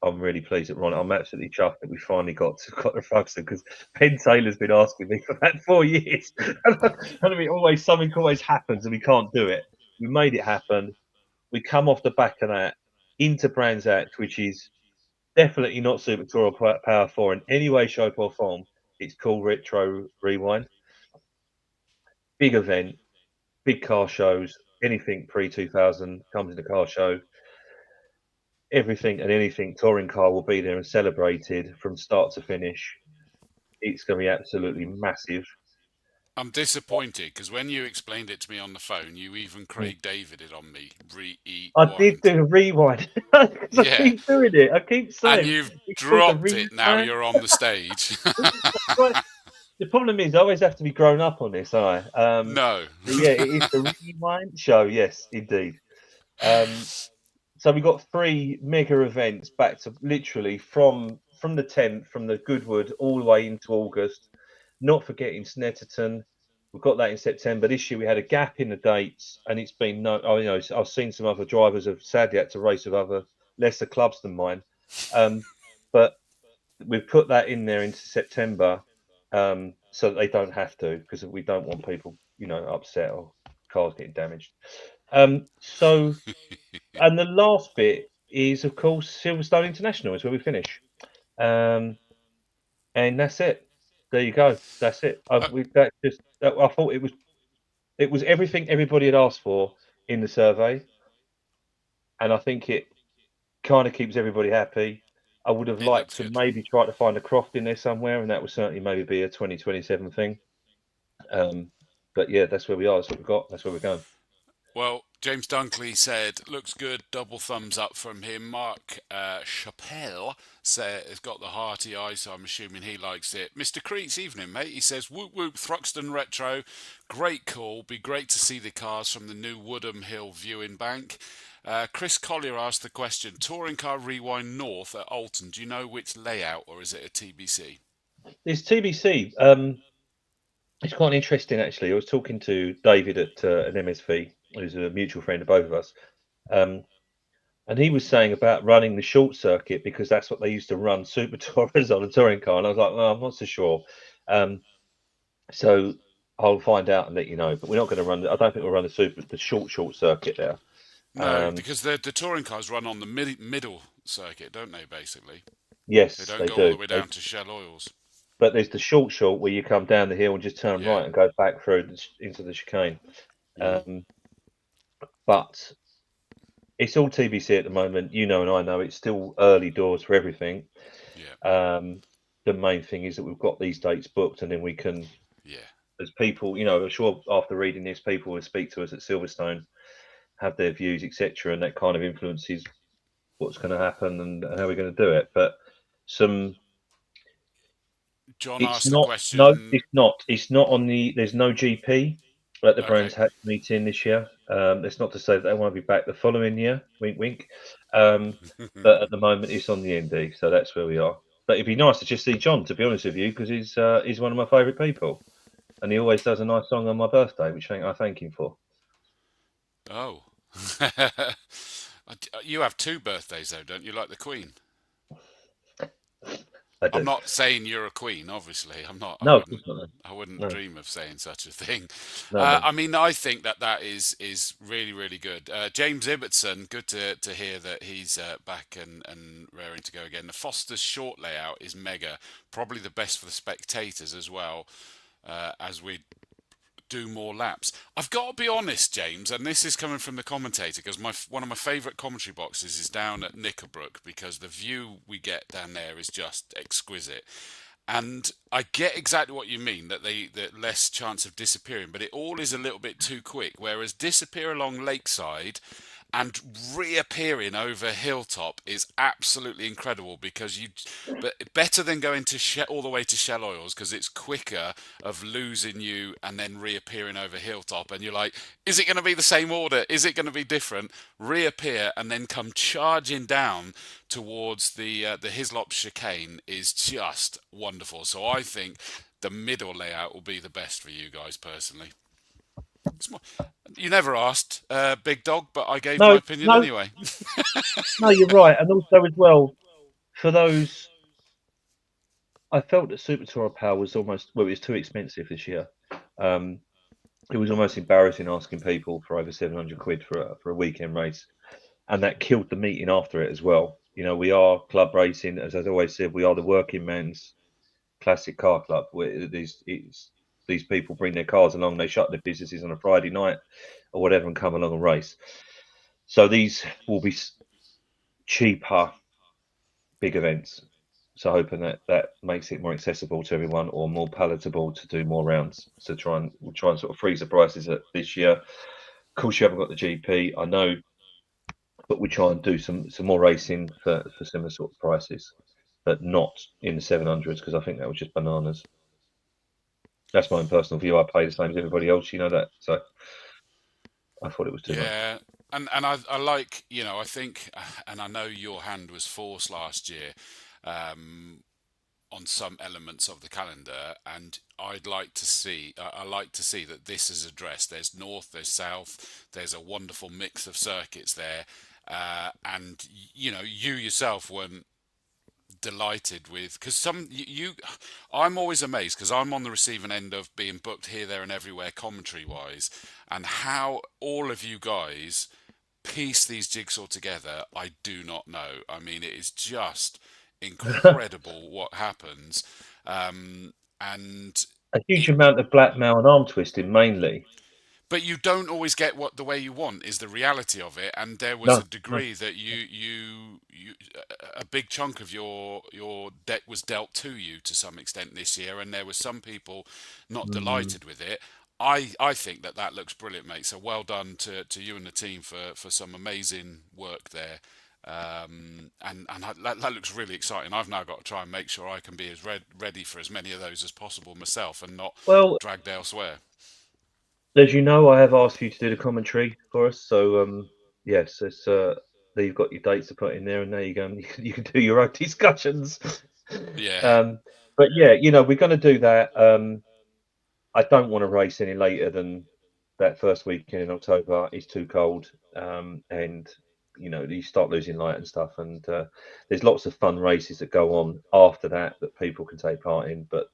I'm really pleased that Ron. I'm absolutely chuffed that we finally got the Thruxton because Ben Taylor's been asking me for about 4 years. And I mean, something always happens and we can't do it. We made it happen. We come off the back of that into Brands Act, which is definitely not Super Tour or Power 4 in any way, shape, or form. It's called Retro Rewind. Big event, big car shows, anything pre 2000 comes in the car show. Everything and anything touring car will be there and celebrated from start to finish. It's going to be absolutely massive. I'm disappointed because when you explained it to me on the phone, you even Craig Davided on me. I did Rewind. do a rewind because I Yeah. keep doing it. I keep And saying you've it's called the dropped it now rewind. you're on the stage. Right. The problem is, I always have to be grown up on this, I. No. Yeah, it is the rewind show. Yes, indeed. So we got 3 mega events back to literally from the 10th, from the Goodwood all the way into August. Not forgetting Snetterton. We've got that in September. This year we had a gap in the dates, and it's been no. Oh, I've seen some other drivers have sadly had to race with other lesser clubs than mine, but we've put that in there into September, so that they don't have to, because we don't want people, upset or cars getting damaged. So, and the last bit is, of course, Silverstone International is where we finish, and that's it. There you go. That's it. I thought it was everything everybody had asked for in the survey, and I think it kind of keeps everybody happy. I would have It liked looks to good. maybe try to find a Croft in there somewhere, and that would certainly maybe be a 2027 thing. But yeah, that's where we are. That's what we've got. That's where we're going. Well, James Dunkley said, looks good, double thumbs up from him. Mark Chappelle has got the hearty eye, so I'm assuming he likes it. Mr. Creets, evening, mate. He says, whoop whoop, Thruxton Retro, great call. Be great to see the cars from the new Woodham Hill viewing bank. Chris Collier asked the question, Touring Car Rewind North at Alton, do you know which layout, or is it a TBC? It's TBC. It's quite interesting, actually. I was talking to David at an MSV, who's a mutual friend of both of us. And he was saying about running the short circuit because that's what they used to run Super Tourers on a touring car. And I was like, well, I'm not so sure. So I'll find out and let you know. But we're not going to run. I don't think we'll run the short circuit there. No, because the touring cars run on the middle circuit, don't they, basically? They Yes, don't they go all the do. way down to Shell Oils. But there's the short where you come down the hill and just turn Yeah. right and go back through into the chicane. Mm. But it's all TBC at the moment. You know, and I know it's still early doors for everything. Yeah. The main thing is that we've got these dates booked, and then we can, Yeah. as people, I'm sure after reading this, people will speak to us at Silverstone, have their views, etc., and that kind of influences what's going to happen and how we're going to do it. But John it's asked the not. No, question. it's not. It's not on the. There's no GP at the Okay. Brands Hatch meeting this year. That's not to say that they won't be back the following year. Wink, wink. But at the moment, it's on the ND, so that's where we are. But it'd be nice to just see John, to be honest with you, because he's one of my favourite people, and he always does a nice song on my birthday, which I thank him for. Oh. You have 2 birthdays, though, don't you? Like the Queen. I I'm do. not saying you're a queen, obviously. I'm not. I No, of wouldn't. course not. I wouldn't No, dream of saying such a thing. no, no. I mean, I think that is really, really good. James Ibbotson, good to hear that he's back and raring to go again. The Foster's short layout is mega, probably the best for the spectators as well, as we do more laps. I've got to be honest, James, and this is coming from the commentator, because one of my favourite commentary boxes is down at Knickerbrook, because the view we get down there is just exquisite. And I get exactly what you mean, that less chance of disappearing, but it all is a little bit too quick. Whereas disappear along Lakeside and reappearing over hilltop is absolutely incredible, because but better than going to all the way to Shell Oils, because it's quicker of losing you and then reappearing over hilltop, and you're like, is it going to be the same order, is it going to be different? Reappear and then come charging down towards the Hislop chicane is just wonderful. So I think the middle layout will be the best for you guys personally. You never asked, Big Dog, but I gave my No, opinion no, anyway. no, you're right. And also as well, for those, I felt that Super Tour Power was almost, well, it was too expensive this year. Um, it was almost embarrassing asking people for over 700 quid for a weekend race, and that killed the meeting after it as well. You know, we are club racing, as I've always said, we are the working man's classic car club. Where these people bring their cars along, they shut their businesses on a Friday night or whatever, and come along and race. So these will be cheaper, big events. So hoping that that makes it more accessible to everyone, or more palatable to do more rounds. So we'll try and sort of freeze the prices at this year. Of course, you haven't got the GP, I know, but we try and do some more racing for similar sort of prices, but not in the 700s, because I think that was just bananas. That's my own personal view. I pay the same as everybody else, you know that. So I thought it was too much. Yeah, and I like, I think, and I know your hand was forced last year, um, on some elements of the calendar, and I like to see that this is addressed. There's north, there's south, there's a wonderful mix of circuits there, and you yourself weren't delighted with, because I'm always amazed, because I'm on the receiving end of being booked here, there and everywhere commentary wise, and how all of you guys piece these jigsaw together, I do not know. I mean, it is just incredible what happens, and A huge it amount of blackmail and arm twisting, mainly. but you don't always get what the way you want, is the reality of it. And there was a No, no. degree that you a big chunk of your deck was dealt to you to some extent this year, and there were some people not Mm. delighted with it. I think that looks brilliant, mate. So well done to you and the team for some amazing work there. And that looks really exciting. I've now got to try and make sure I can be as ready for as many of those as possible myself, and not Well, dragged elsewhere. as you know, I have asked you to do the commentary for us. So, yes, it's there you've got your dates to put in there, and there you go. And you can do your own discussions. Yeah. um, but yeah, we're going to do that. I don't want to race any later than that first weekend in October. It's too cold, and you start losing light and stuff. And there's lots of fun races that go on after that people can take part in. But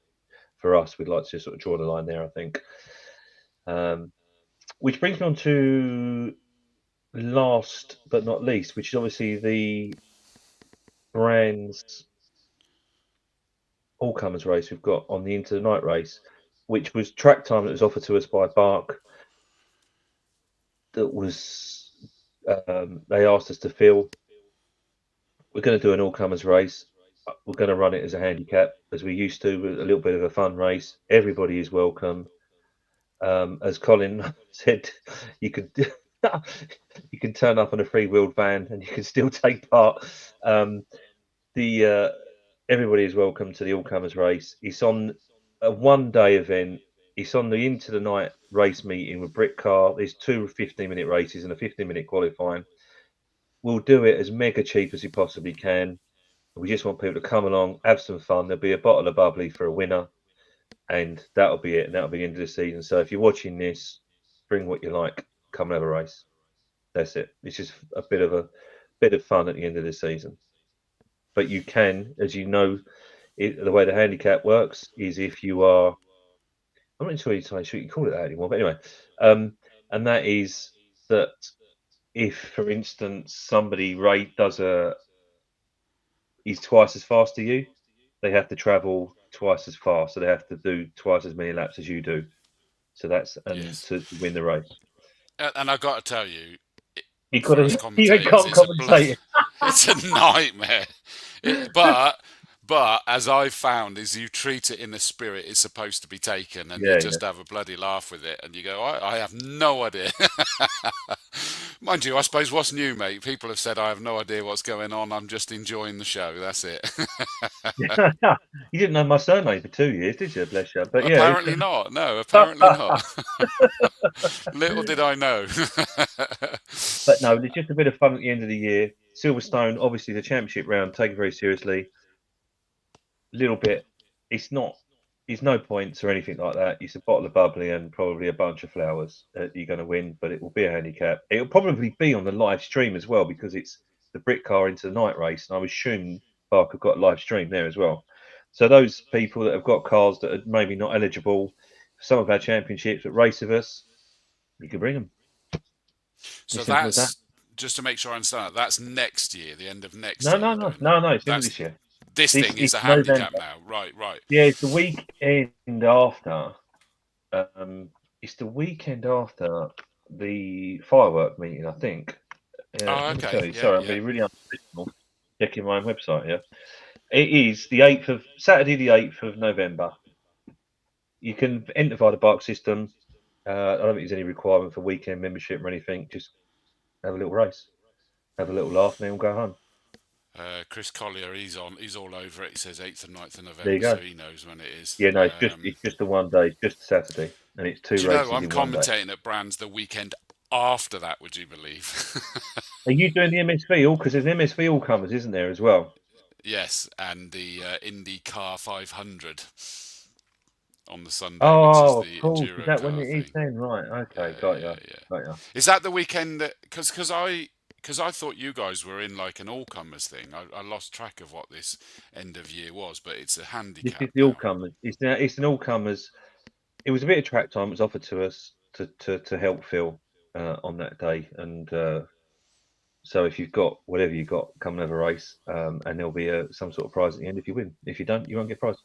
for us, we'd like to sort of draw the line there, I think. Um, which brings me on to last but not least, which is obviously the brands all comers race we've got on the Into the Night race, which was track time that was offered to us by Bark. That was they asked us to fill. We're going to do an all comers race. We're going to run it as a handicap, as we used to, with a little bit of a fun race. Everybody is welcome. As Colin said, you could you can turn up on a three-wheeled van and you can still take part. The Everybody is welcome to the all comers race. It's on a one-day event. It's on the Into the Night race meeting with Brick Car. There's two 15-minute races and a 15-minute qualifying. We'll do it as mega cheap as we possibly can. We just want people to come along, have some fun. There'll be a bottle of bubbly for a winner, and that'll be it. And that'll be the end of the season. So if you're watching this, bring what you like. Come and have a race. That's it. It's just a bit of fun at the end of the season. But you can, as you know, the way the handicap works is if you are, I'm not sure you can call it that anymore, but anyway, and that is that if, for instance, somebody does he's twice as fast as you, they have to travel twice as far, so they have to do twice as many laps as you do. So that's and Yes. to win the race. And I've got to tell you, You got for us to you commentators, can't commentate. it's a nightmare. But as I've found, is you treat it in the spirit it's supposed to be taken, and you Yeah, yeah. just have a bloody laugh with it, and you go, I have no idea. Mind you, I suppose what's new, mate? People have said I have no idea what's going on. I'm just enjoying the show. That's it. You didn't know my surname for 2 years, did you? Bless you. But yeah, Apparently not. No, apparently not. Little did I know. but no, there's just a bit of fun at the end of the year. Silverstone, obviously, the championship round, take it very seriously. Little bit. It's not. It's no points or anything like that. It's a bottle of bubbly and probably a bunch of flowers that you're going to win, but it will be a handicap. It'll probably be on the live stream as well because it's the Brit car into the night race, and I assume Park have got live stream there as well. So those people that have got cars that are maybe not eligible for some of our championships that race with us, you can bring them. So As simple as that. that's just to make sure I understand that. That's next year, the end of next No, year. no, You're no, doing no, that. no. It's the end of That's this year. this This thing is is a handicap November. now. Right, right. Yeah, it's the weekend after. It's the weekend after the firework meeting, I think. Yeah, Oh, let me okay. tell you. Yeah, Sorry, I'm yeah. being really unprofessional. Checking my own website here. It is the 8th of Saturday, the 8th of November. You can enter via the Bark system. I don't think there's any requirement for weekend membership or anything. Just have a little race, have a little laugh, and then we'll go home. Chris Collier, he's all over it. He says 8th and 9th of There you November, so go. he knows when it is. Yeah, no, it's just the one day, it's just Saturday, and it's two Do you know races I'm in one day. commentating at Brands the weekend after that? Would you believe? Are you doing the MSV all? Because there's MSV all comers, isn't there, as well? Yes, and the IndyCar 500 on the Sunday, which is Oh, of the course. Is enduro that when car it is thing. then? Right. Okay. Yeah, Got yeah, you. yeah. Got you. Is that the weekend that because I thought you guys were in like an all comers thing. I lost track of what this end of year was, but it's a This handicap is the all now. comers. It's an all comers. It was a bit of track time. It was offered to us to help Phil on that day, and so if you've got whatever you got, come and have a race, and there'll be some sort of prize at the end if you win. If you don't, you won't get a prize.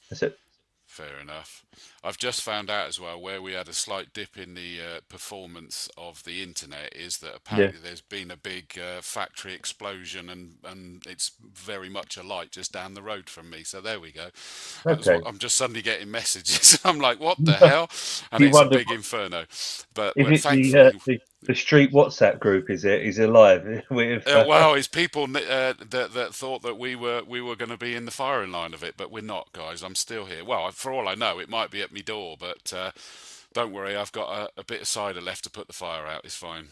That's it. Fair enough. I've just found out as well where we had a slight dip in the performance of the internet is that Yeah. apparently there's been a big factory explosion and it's very much alight just down the road from me. So there we go. That was what Okay. I'm just suddenly getting messages. I'm like, what the hell? And You it's a wonder, big inferno. But is it thankfully, the street WhatsApp group? Is it? Is it live with? well, it's people that thought that we were going to be in the firing line of it, but we're not, guys. I'm still here. Well, for all I know, it might be at my door, but don't worry, I've got a bit of cider left to put the fire out. It's fine.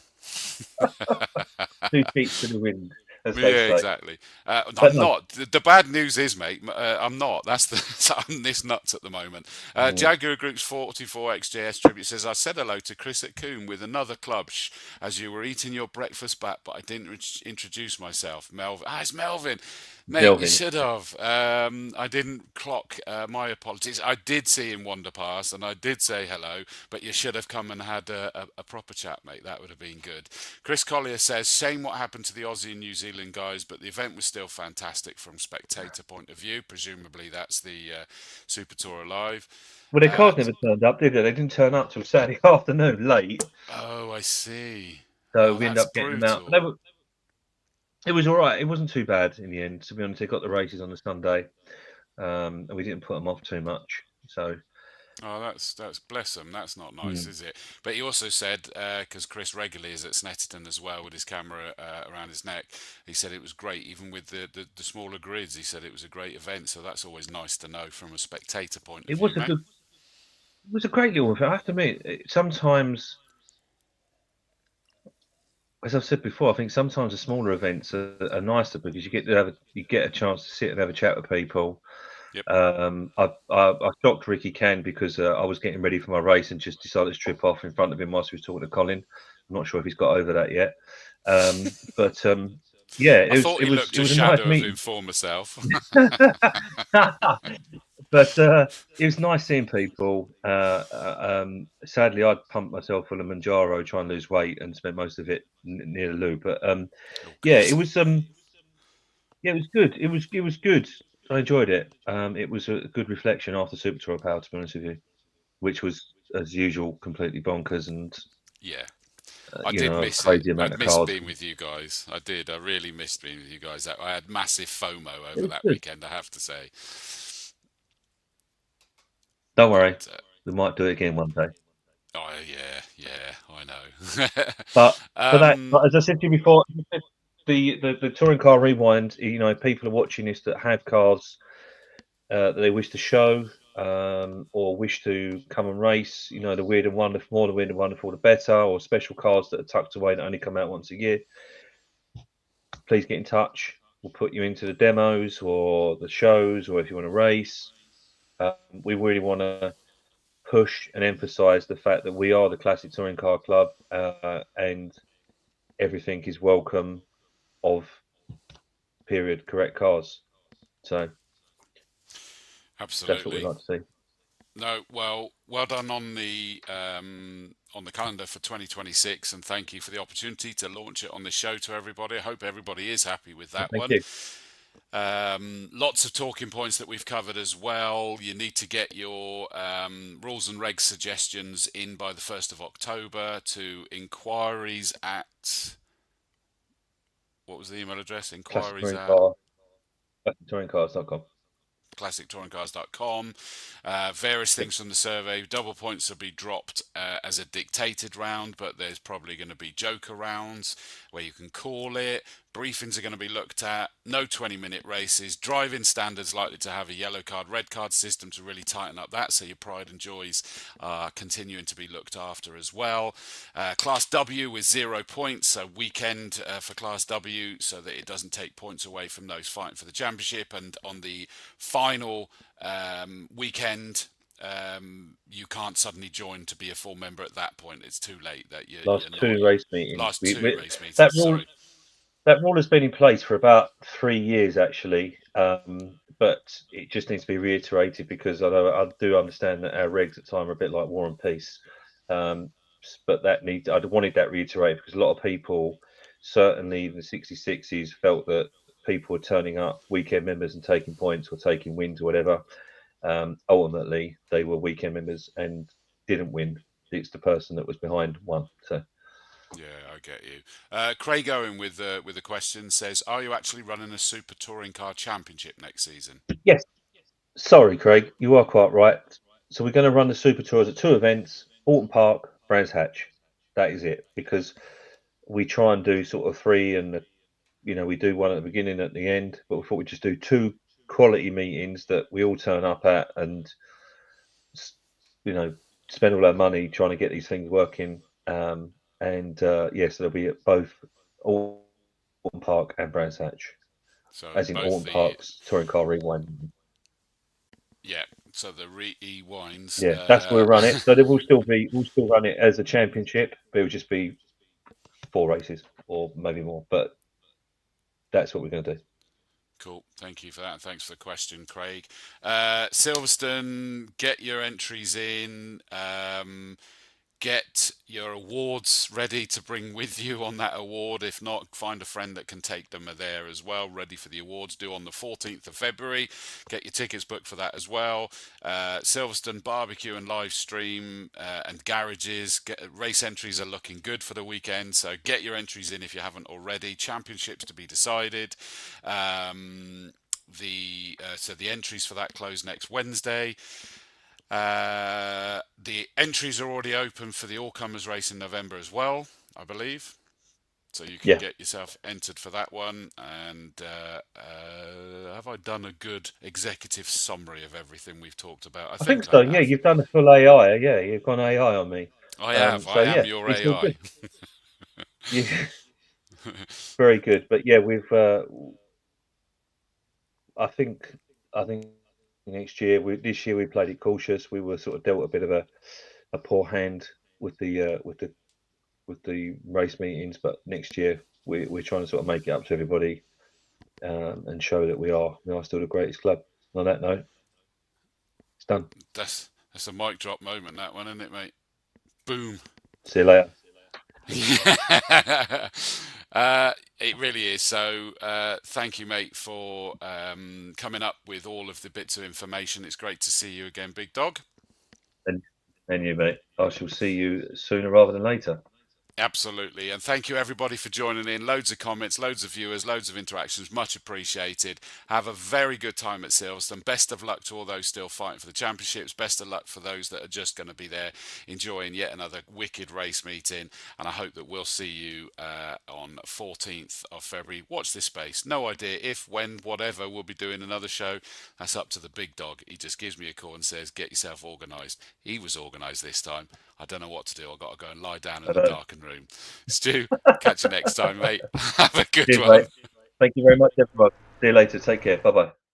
Two feet to the wind, as they Yeah, say. exactly. But I'm no. not. The bad news is, mate, I'm not. That's the. I'm this nuts at the moment. Mm. Jaguar Group's 44 XJS tribute says, I said hello to Chris at Coombe with another club as you were eating your breakfast back, but I didn't introduce myself. Melvin. Ah, it's Melvin. Mate, you Delvin. should have. I didn't clock. My apologies. I did see him wander past, and I did say hello, but you should have come and had a proper chat, mate. That would have been good. Chris Collier says, shame what happened to the Aussie and New Zealand guys, but the event was still fantastic from spectator point of view. Presumably that's the Super Tour Alive. Well, their cars never turned up, did they? They didn't turn up till Saturday afternoon, late. Oh, I see. So Oh, we ended that's up getting them out. brutal. It was all right. It wasn't too bad in the end, to be honest. They got the races on the Sunday, and we didn't put them off too much. So, Oh, that's bless them. That's not nice, mm. is it? But he also said, because Chris regularly is at Snetterton as well with his camera around his neck, he said it was great, even with the smaller grids. He said it was a great event, so that's always nice to know from a spectator point of It view, was mate. it was a great little event. I have to admit, sometimes, as I've said before, I think sometimes the smaller events are nicer because you get a chance to sit and have a chat with people. Yep. I shocked Ricky Can because I was getting ready for my race and just decided to trip off in front of him whilst he was talking to Colin. I'm not sure if he's got over that yet, but yeah, I thought he looked it a was a nice shadow of meeting. his former self. But it was nice seeing people. Sadly, I'd pumped myself full of Manjaro trying to lose weight and spent most of it near the loo. But Oh, yeah, God. it was good. It was good. I enjoyed it. It was a good reflection after Super Tour Power, to be honest with you, which was as usual completely bonkers and Yeah. I did miss it. crazy amount I'd of missed cars. being with you guys. I did. I really missed being with you guys. I had massive FOMO It over was that good. weekend, I have to say. Don't worry, But we might do it again one day. Oh yeah, I know. But for that, um, as I said to you before, the touring car rewind. People are watching this that have cars that they wish to show, or wish to come and race. The weird and wonderful, more the weird and wonderful, the better, or special cars that are tucked away that only come out once a year. Please get in touch. We'll put you into the demos or the shows, or if you want to race. We really want to push and emphasize the fact that we are the Classic Touring Car Club, and everything is welcome of period correct cars. So that's what we'd absolutely. like to see. No, well done on the calendar for 2026, and thank you for the opportunity to launch it on the show to everybody. I hope everybody is happy with that Thank one. you. Lots of talking points that we've covered as well. You need to get your rules and regs suggestions in by the 1st of October to inquiries at, what was the email address? Classic Inquiries Touring at Car, ClassicTouringCars.com. classictouringcars.com. Various Yep. things from the survey. Double points will be dropped as a dictated round, but there's probably going to be joker rounds where you can call it. Briefings are going to be looked at. No 20-minute races. Driving standards likely to have a yellow card, red card system to really tighten up that, so your pride and joys are continuing to be looked after as well. Class W with 0 points, so weekend for Class W, so that it doesn't take points away from those fighting for the championship. And on the final weekend, you can't suddenly join to be a full member at that point. It's too late. That you're Last not. two race meetings. Last two race That meetings. rule Sorry. that rule has been in place for about 3 years actually, but it just needs to be reiterated because I do understand that our regs at the time are a bit like War and Peace, um, but I wanted that reiterated because a lot of people, certainly in the 66s, felt that people were turning up weekend members and taking points or taking wins or whatever. Ultimately, they were weekend members and didn't win. It's the person that was behind won. So Yeah, I get you. Craig Owen with a question says, "Are you actually running a Super Touring Car Championship next season?" yes, sorry, Craig, you are quite right. So we're going to run the Super Tours at two events: Alton Park, Brands Hatch. That is it, because we try and do sort of three, and we do one at the beginning, and at the end. But we thought we'd just do two quality meetings that we all turn up at, and you know spend all our money trying to get these things working. And yes, they'll be at both Alton Park and Brands Hatch, So as in both Alton the Park's touring car rewind. yeah, so the rewinds. Yeah, that's where we'll run it. So we'll still run it as a championship, but it'll just be 4 races or maybe more. But that's what we're going to do. Cool. Thank you for that. And thanks for the question, Craig. Silverstone, get your entries in. Get your awards ready to bring with you on that award. If not, find a friend that can take them there as well, ready for the awards due on the 14th of February. Get your tickets booked for that as well. Silverstone barbecue and live stream and garages. Race entries are looking good for the weekend, so get your entries in if you haven't already. Championships to be decided. So the entries for that close next Wednesday. The entries are already open for the All Comers race in November as well, I believe. So you can Yeah, get yourself entered for that one. And have I done a good executive summary of everything we've talked about? I I think think I so. Yeah, have. you've done a full AI. Yeah, you've gone AI on me. I have. So I am yeah, your it's all AI. good. Yeah, very good. But yeah, we've. I think. I think next year. This year we played it cautious. We were sort of dealt a bit of a poor hand with the race meetings. But next year we're trying to sort of make it up to everybody, and show that we are still the greatest club. On that note, it's done. That's a mic drop moment, that one, isn't it, mate? Boom. See you later. It really is. So, thank you, mate, for coming up with all of the bits of information. It's great to see you again, big dog. And you, mate. I shall see you sooner rather than later. Absolutely. And thank you, everybody, for joining in. Loads of comments, loads of viewers, loads of interactions. Much appreciated. Have a very good time at Silverstone. Best of luck to all those still fighting for the championships. Best of luck for those that are just going to be there enjoying yet another wicked race meeting. And I hope that we'll see you on 14th of February. Watch this space. No idea if, when, whatever, we'll be doing another show. That's up to the big dog. He just gives me a call and says, get yourself organised. He was organised this time. I don't know what to do. I've got to go and lie down in the darkened room. Stu, catch you next time, mate. Have a good Cheers, one. mate. Thank you very much, everyone. See you later. Take care. Bye bye.